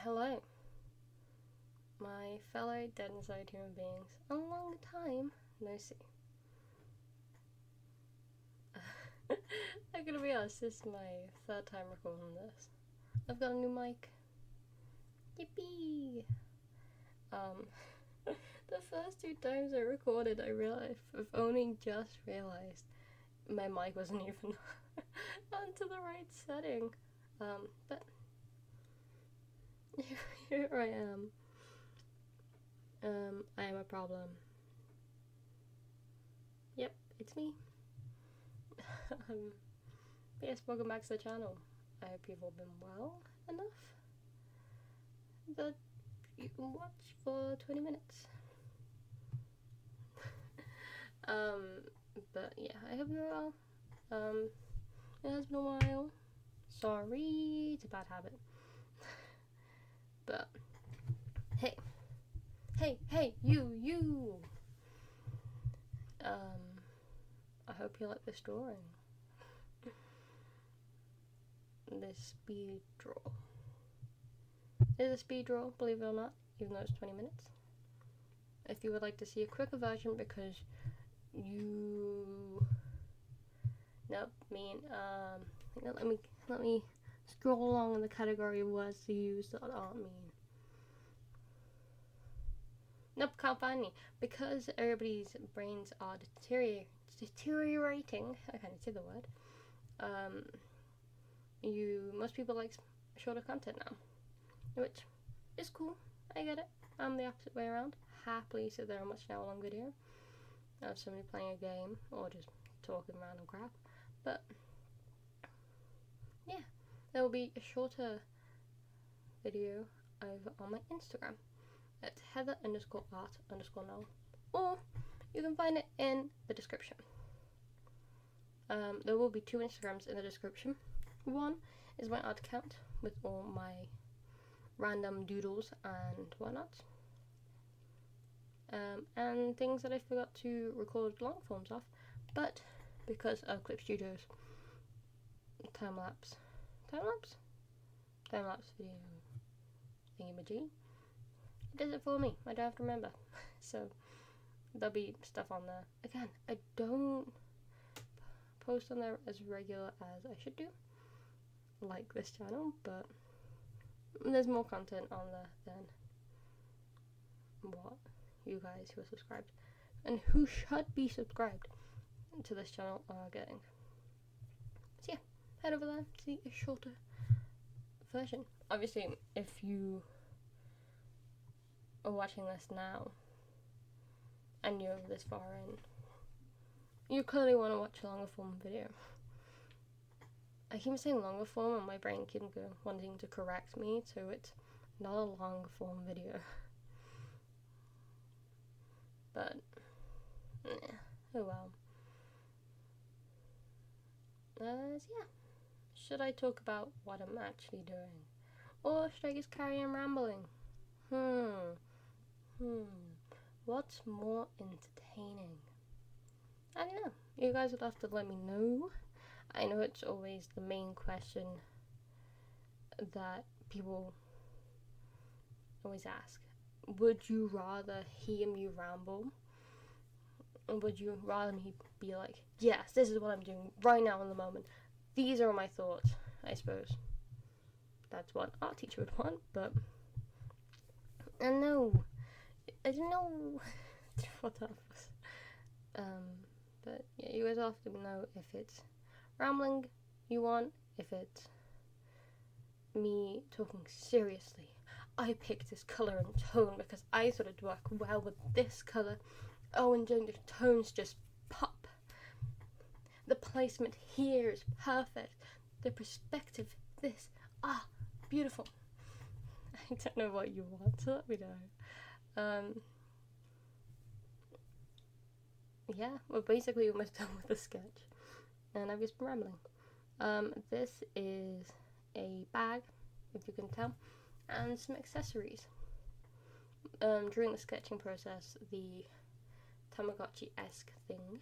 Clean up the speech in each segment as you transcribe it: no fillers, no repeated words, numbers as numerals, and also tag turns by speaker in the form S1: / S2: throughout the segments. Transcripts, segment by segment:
S1: Hello, my fellow dead inside human beings. A long time no see. I'm gonna be honest, this is my third time recording this. I've got a new mic. Yippee! The first two times I recorded, I've only just realized my mic wasn't even onto the right setting. But here I am. I am a problem. Yep, it's me. Yes, welcome back to the channel. I hope you've all been well enough that you can watch for 20 minutes. But yeah, I hope you're well. It has been a while. Sorry, it's a bad habit. But hey, you. I hope you like this drawing. This speed draw. It is a speed draw, believe it or not, even though it's 20 minutes. If you would like to see a quicker version because you... Nope, let me scroll along in the category of words to use that aren't mean. Nope, can't find me. Because everybody's brains are deteriorating, I can't say the word, most people like shorter content now. Which is cool, I get it. I'm the opposite way around. Happily sit there and watch an hour-long video of somebody playing a game or just talking random crap. But yeah, there will be a shorter video over on my Instagram at heather_art_null, or you can find it in the description. There will be two Instagrams in the description. One is my art account with all my random doodles and whatnot, and things that I forgot to record long forms of, but because of Clip Studios time-lapse video thingy-majiggy, it does it for me. I don't have to remember. So there'll be stuff on there. Again, I don't post on there as regular as I should do, like this channel, but there's more content on there than what you guys who are subscribed and who should be subscribed to this channel are getting. So yeah, head over there to see a shorter version. Obviously, if you are watching this now and you're this far in, you clearly want to watch a longer form video. I keep saying longer form and my brain keeps wanting to correct me, so it's not a long form video. But, yeah, oh well. So yeah, should I talk about what I'm actually doing? Or should I just carry on rambling? What's more entertaining? I don't know. You guys would have to let me know. I know it's always the main question that people always ask. Would you rather hear me ramble? Or would you rather me be like, yes, this is what I'm doing right now in the moment. These are my thoughts, I suppose. That's what art teacher would want, but I don't know. I don't know what that was. But yeah, you guys will have to know if it's rambling you want, if it's me talking seriously. I picked this colour and tone because I thought it'd work well with this colour. Oh, and then the tones just pop. The placement here is perfect. The perspective, beautiful. I don't know what you want, so let me know. Yeah, we're basically almost done with the sketch, and I've just been rambling. This is a bag, if you can tell, and some accessories. During the sketching process, the Tamagotchi-esque thing,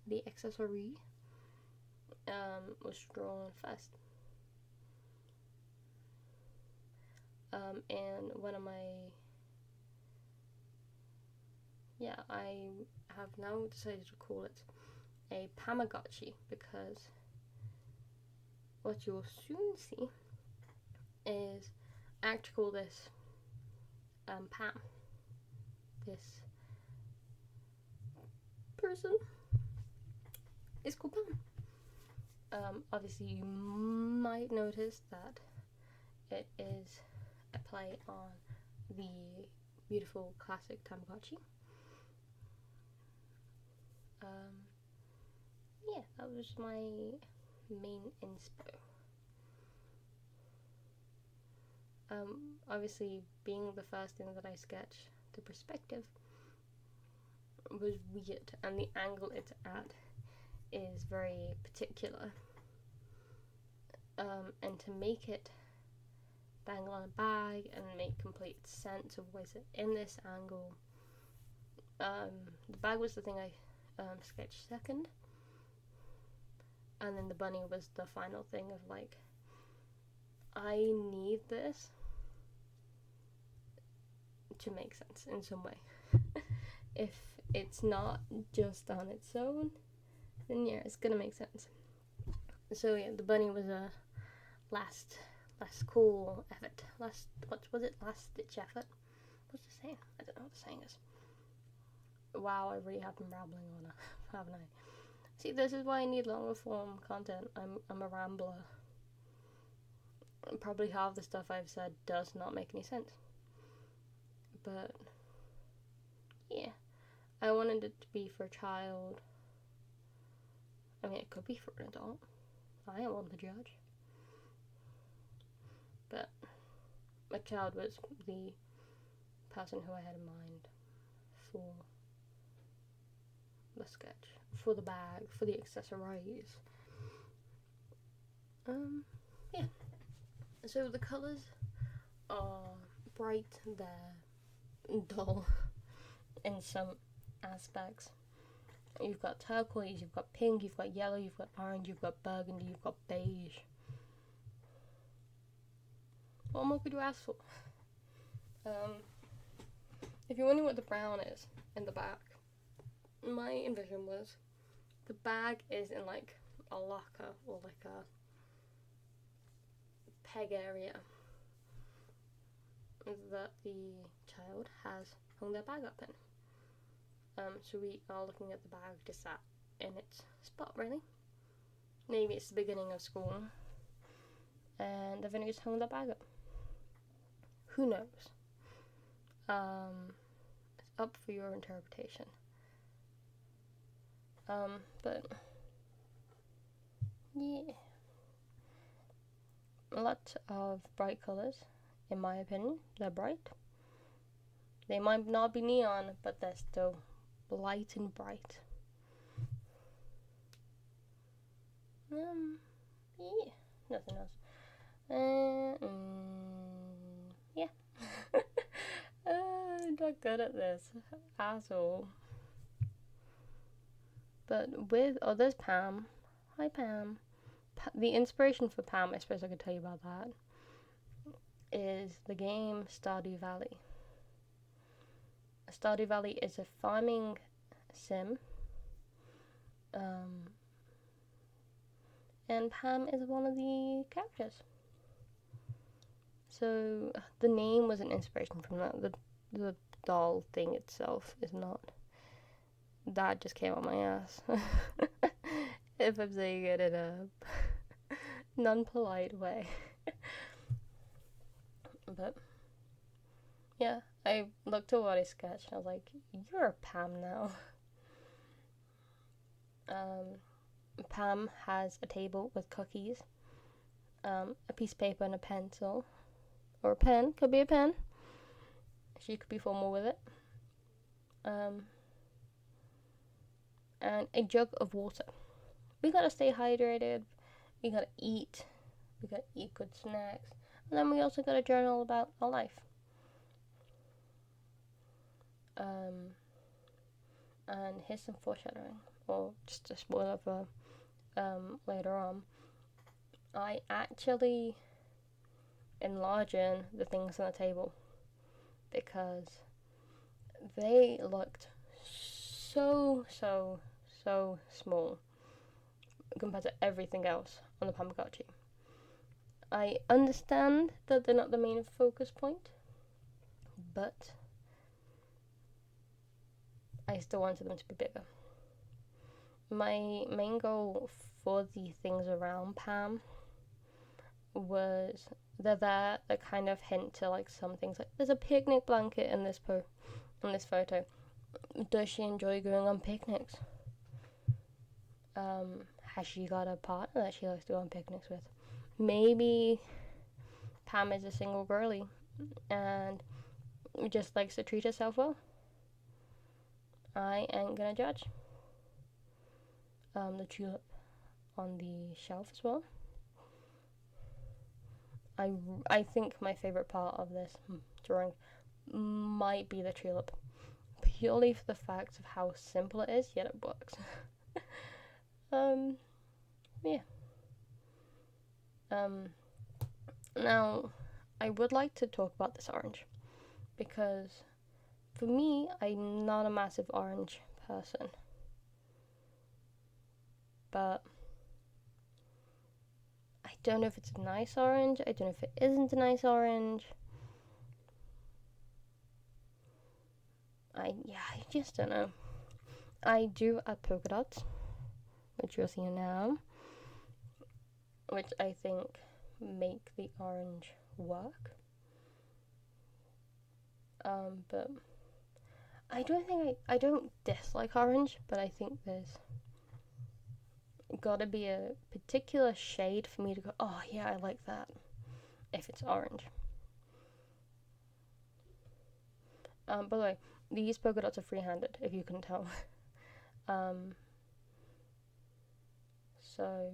S1: the accessory, was drawn first. And one of my, I have now decided to call it a Pamagotchi, because what you'll soon see is I actually call this Pam. This person is called Pam. Obviously, you might notice that it is a play on the beautiful classic Tamagotchi. That was my main inspo. Obviously, being the first thing that I sketched, the perspective was weird, and the angle it's at is very particular. And to make it dangle on a bag and make complete sense of what's in this angle, the bag was the thing I sketched second, and then the bunny was the final thing of like, I need this to make sense in some way. If it's not just on its own, then yeah, it's gonna make sense. So yeah, the bunny was a last call effort. Last ditch effort? What's the saying? I don't know what the saying is. Wow, I really have been rambling on, haven't I? See, this is why I need longer form content. I'm a rambler. Probably half the stuff I've said does not make any sense. But yeah, I wanted it to be for a child. I mean, it could be for an adult. I am one to judge. But my child was the person who I had in mind for the sketch, for the bag, for the accessories. Yeah. So the colours are bright, they're dull in some aspects. You've got turquoise, you've got pink, you've got yellow, you've got orange, you've got burgundy, you've got beige. What more could you ask for? If you're wondering what the brown is in the back, my envision was the bag is in like a locker or like a peg area that the child has hung their bag up in. So we are looking at the bag just sat in its spot, really. Maybe it's the beginning of school and they've only just hung their bag up. Who knows? It's up for your interpretation. But yeah, a lot of bright colours, in my opinion. They're bright. They might not be neon, but they're still light and bright. Yeah, nothing else. Yeah. I'm not good at this at all. But there's Pam. Hi, Pam. The inspiration for Pam, I suppose I could tell you about that, is the game Stardew Valley. Stardew Valley is a farming sim. And Pam is one of the characters. So the name was an inspiration from that. The doll thing itself is not. That just came out my ass. If I'm saying it in a non-polite way. But yeah, I looked at what I sketched and I was like, you're a Pam now. Pam has a table with cookies, a piece of paper and a pencil, or a pen, could be a pen. She could be formal with it. And a jug of water. We gotta stay hydrated, we gotta eat good snacks, and then we also gotta journal about our life. And here's some foreshadowing, or just a spoiler for later on. I actually enlarging the things on the table because they looked so small compared to everything else on the Tamagotchi. I understand that they're not the main focus point, but I still wanted them to be bigger. My main goal for the things around Pam was they're there that kind of hint to like some things, like there's a picnic blanket in this photo. Does she enjoy going on picnics? Has she got a partner that she likes to go on picnics with? Maybe Pam is a single girly and just likes to treat herself well. I ain't gonna judge. The tulip on the shelf as well. I think my favourite part of this drawing might be the tulip, purely for the fact of how simple it is, yet it works. Yeah. Now, I would like to talk about this orange, because for me, I'm not a massive orange person. But I don't know if it's a nice orange, I don't know if it isn't a nice orange. I just don't know. I do add polka dots, which you'll see now, which I think make the orange work. But I don't dislike orange, but I think there's gotta be a particular shade for me to go, oh yeah, I like that, if it's orange. By the way, these polka dots are free-handed, if you couldn't tell. So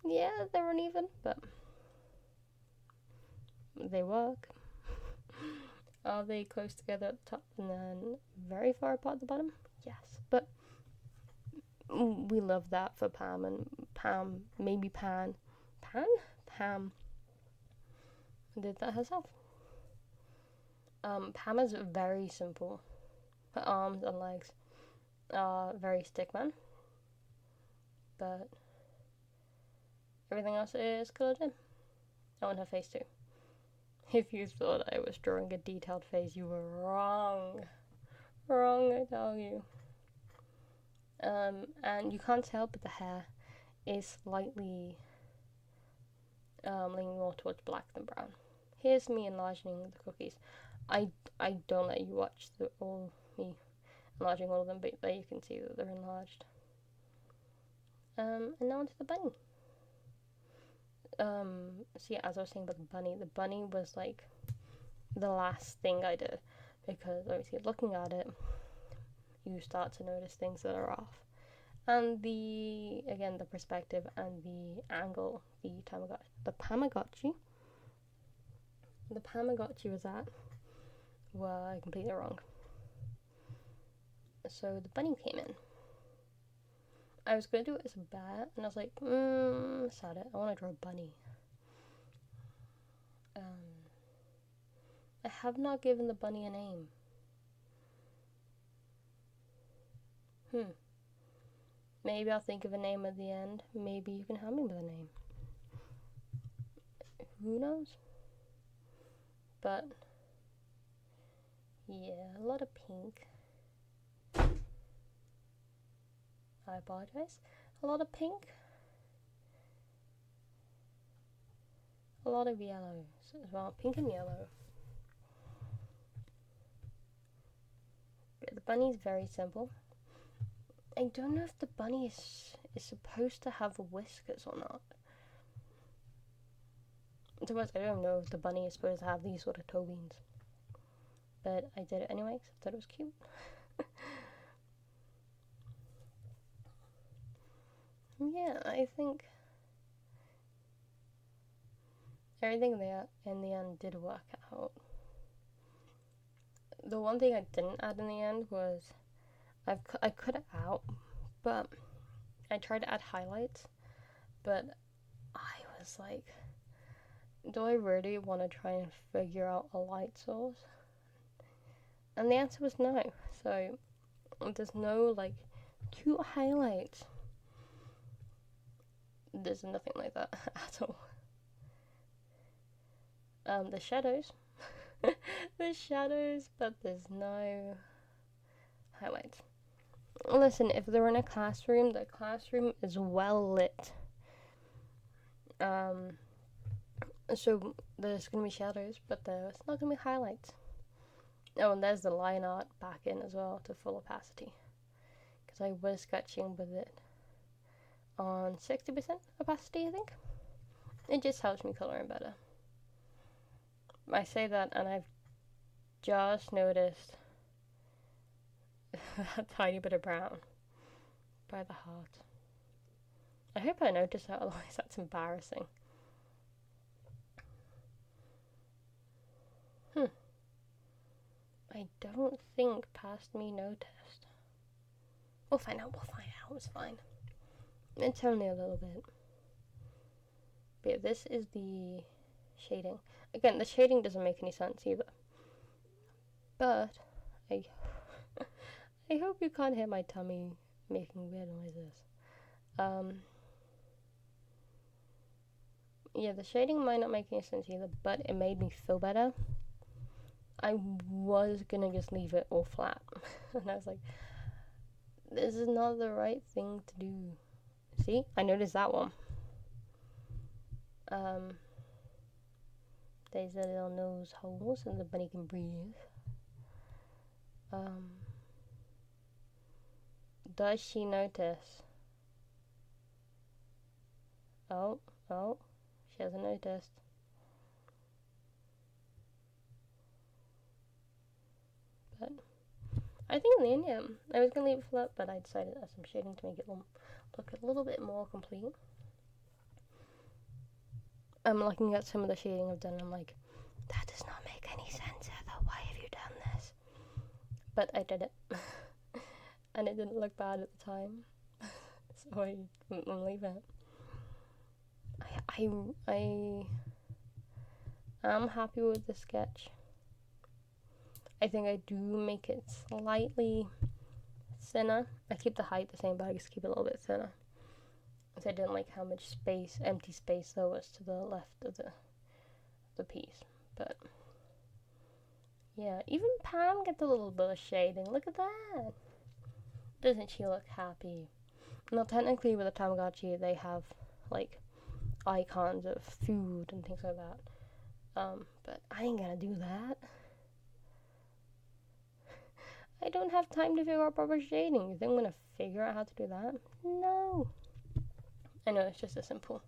S1: yeah, they're uneven, but they work. Are they close together at the top and then very far apart at the bottom? Yes, but we love that for Pam, and Pam did that herself. Pam is very simple. Her arms and legs are very stickman, but everything else is coloured in. Oh, and her face too. If you thought I was drawing a detailed face, you were wrong. Wrong, I tell you. And you can't tell, but the hair is slightly leaning more towards black than brown. Here's me enlarging the cookies. I don't let you watch me enlarging all of them, but there you can see that they're enlarged. And now onto the bunny. So yeah, as I was saying about the bunny was like the last thing I did, because obviously looking at it, you start to notice things that are off. And the perspective and the angle the Tamagotchi was at were completely wrong. So the bunny came in. I was going to do it as a bear, and I was like, sad it, I want to draw a bunny. I have not given the bunny a name. Maybe I'll think of a name at the end. Maybe you can help me with a name. Who knows? But yeah, a lot of pink. I apologize. A lot of pink. A lot of yellow as well. Pink and yellow. But the bunny's very simple. I don't know if the bunny is supposed to have whiskers or not. Otherwise, I don't know if the bunny is supposed to have these sort of toe beans. But I did it anyway because I thought it was cute. Yeah, I think everything there in the end did work out. The one thing I didn't add in the end was I cut it out, but I tried to add highlights, but I was like, do I really want to try and figure out a light source? And the answer was no. So there's no like cute highlights. There's nothing like that at all. The shadows. The shadows, but there's no highlights. Listen, if they're in a classroom, the classroom is well lit. So there's gonna be shadows, but there's not gonna be highlights. Oh, and there's the line art back in as well to full opacity, because I was sketching with it on 60% opacity, I think. It just helps me coloring better. I say that, and I've just noticed a tiny bit of brown by the heart. I hope I notice that, otherwise that's embarrassing. I don't think past me noticed. We'll find out, it's fine. It's only a little bit. But yeah, this is the shading. Again, the shading doesn't make any sense either. But I hope you can't hear my tummy making weird noises. Yeah, the shading might not make any sense either, but it made me feel better. I was gonna just leave it all flat. And I was like, this is not the right thing to do. See? I noticed that one. There's the little nose holes and the bunny can breathe. Does she notice? Oh, she hasn't noticed. But I think in the end, yeah, I was gonna leave it flat, but I decided to add some shading to make it look a little bit more complete. I'm looking at some of the shading I've done, and I'm like, that does not make any sense, Heather. Why have you done this? But I did it. And it didn't look bad at the time. So I'm leaving it. I'm happy with the sketch. I think I do make it slightly thinner. I keep the height the same, but I just keep it a little bit thinner. So I didn't like how much empty space there was to the left of the piece. But yeah, even Pam gets a little bit of shading. Look at that. Doesn't she look happy? Now, technically, with the Tamagotchi, they have like icons of food and things like that. But I ain't gonna do that. I don't have time to figure out proper shading. You think I'm gonna figure out how to do that? No. I know it's just a simple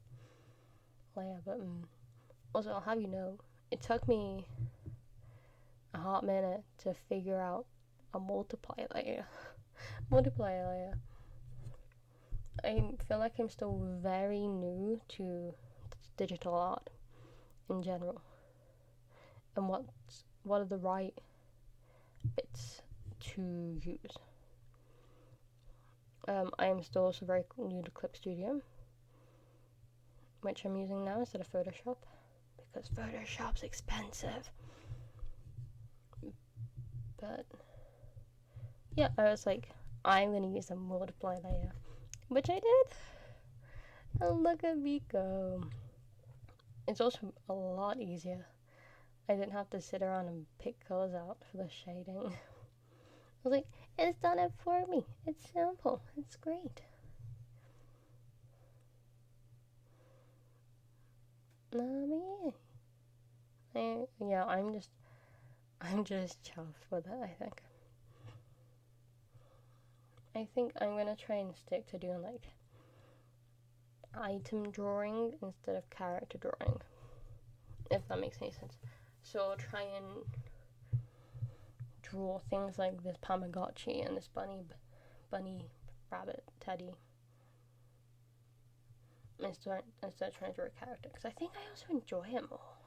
S1: layer, but also I'll have you know, it took me a hot minute to figure out a multiply layer. I feel like I'm still very new to digital art in general, and what are the right bits to use. I am still also very new to Clip Studio, which I'm using now instead of Photoshop, because Photoshop's expensive. But yeah, I was like, I'm gonna use a multiply layer, which I did. And look at me go. It's also a lot easier. I didn't have to sit around and pick colors out for the shading. I was like, it's done it for me. It's simple. It's great. Yeah, I'm just chuffed with it, I think I'm gonna try and stick to doing like item drawing instead of character drawing, if that makes any sense. So I'll try and draw things like this Tamagotchi and this bunny, rabbit, teddy, instead of trying to draw a character, because I think I also enjoy it more.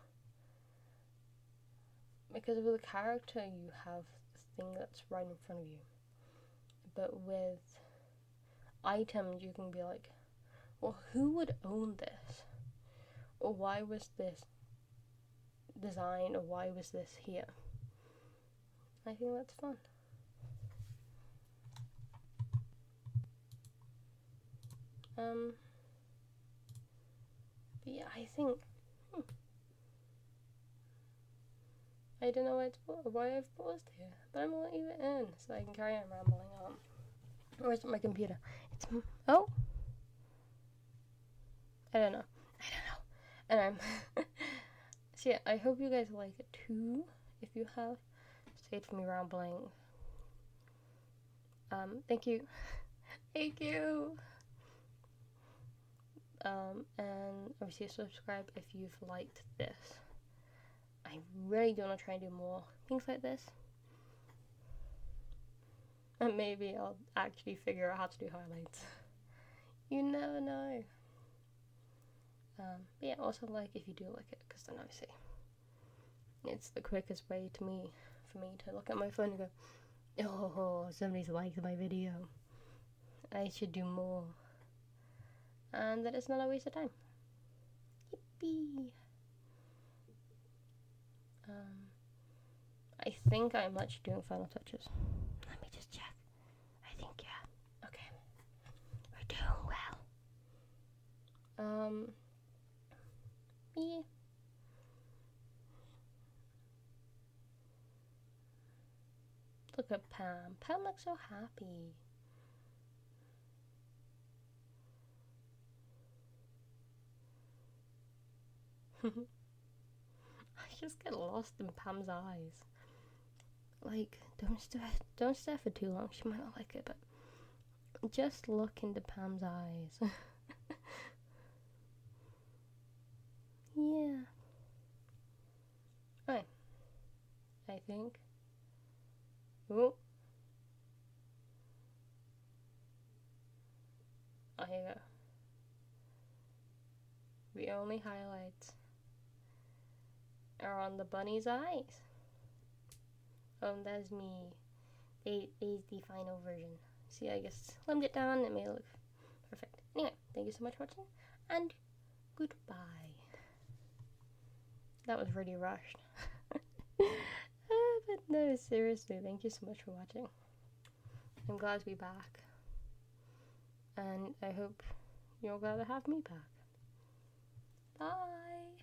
S1: Because with a character, you have the thing that's right in front of you. But with items, you can be like, well, who would own this? Or why was this design, or why was this here? I think that's fun. But yeah, I think I don't know why I've paused here, but I'm gonna leave it in so I can carry on rambling on. Where's my computer? It's oh, I don't know. And so yeah, I hope you guys like it too. If you have, saved me rambling. Thank you, thank you. And obviously subscribe if you've liked this. I really do want to try and do more things like this. And maybe I'll actually figure out how to do highlights. You never know. But yeah, also like if you do like it, because then obviously it's the quickest way for me to look at my phone and go, oh, somebody's liked my video. I should do more. And that it's not a waste of time. Yippee! I think I'm actually doing final touches. Let me just check. I think, yeah. Okay. We're doing well. Yeah. Look at Pam. Pam looks so happy. I just get lost in Pam's eyes. Like, don't stare for too long. She might not like it, but just look into Pam's eyes. Yeah. Alright. I think. Oh. Oh, here you go. The only highlights are on the bunny's eyes. That's me. There's the final version. See, I just slimmed it down and it made it look perfect. Anyway, thank you so much for watching, and goodbye. That was really rushed. But no, seriously, thank you so much for watching. I'm glad to be back. And I hope you're glad to have me back. Bye!